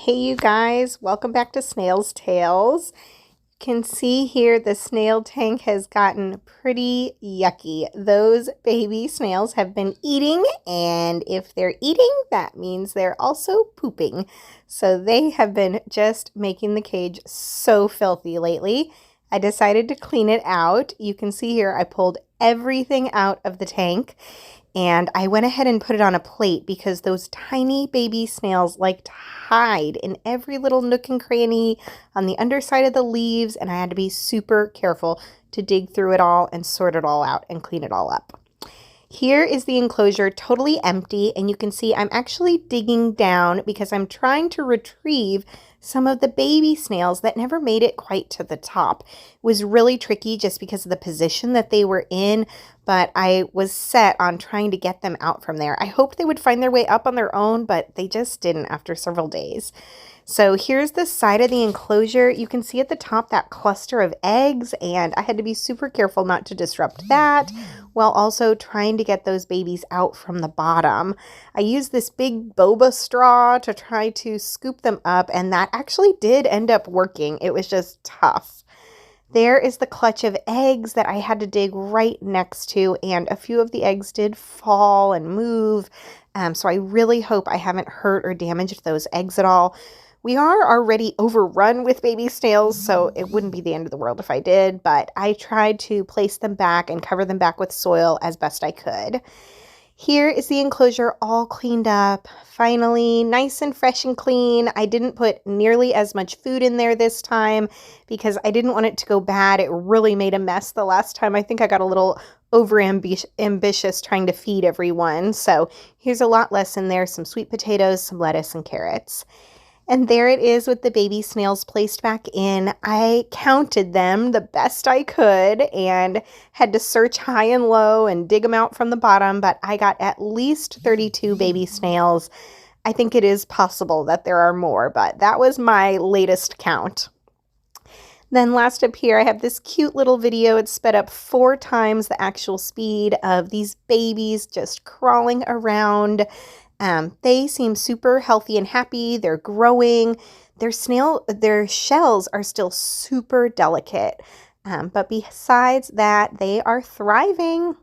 Hey you guys, welcome back to Snails Tales. You can see here the snail tank has gotten pretty yucky. Those baby snails have been eating, and if they're eating, that means they're also pooping. So they have been just making the cage so filthy lately. I decided to clean it out. You can see here I pulled everything out of the tank. And I went ahead and put it on a plate because those tiny baby snails like to hide in every little nook and cranny on the underside of the leaves, and I had to be super careful to dig through it all and sort it all out and clean it all up. Here is the enclosure totally empty, and you can see I'm actually digging down because I'm trying to retrieve some of the baby snails that never made it quite to the top. It was really tricky just because of the position that they were in, but I was set on trying to get them out from there. I hoped they would find their way up on their own, but they just didn't after several days. So here's the side of the enclosure. You can see at the top that cluster of eggs, and I had to be super careful not to disrupt that while also trying to get those babies out from the bottom. I used this big boba straw to try to scoop them up, and that actually did end up working. It was just tough. There is the clutch of eggs that I had to dig right next to, and a few of the eggs did fall and move. So I really hope I haven't hurt or damaged those eggs at all. We are already overrun with baby snails, so it wouldn't be the end of the world if I did, but I tried to place them back and cover them back with soil as best I could. Here is the enclosure all cleaned up, finally, nice and fresh and clean. I didn't put nearly as much food in there this time because I didn't want it to go bad. It really made a mess the last time. I think I got a little ambitious trying to feed everyone. So here's a lot less in there, some sweet potatoes, some lettuce, and carrots. And there it is with the baby snails placed back in. I counted them the best I could and had to search high and low and dig them out from the bottom, but I got at least 32 baby snails. I think it is possible that there are more, but that was my latest count. Then last up here, I have this cute little video. It's sped up 4 times the actual speed of these babies just crawling around. They seem super healthy and happy. They're growing. Their shells are still super delicate. But besides that, they are thriving.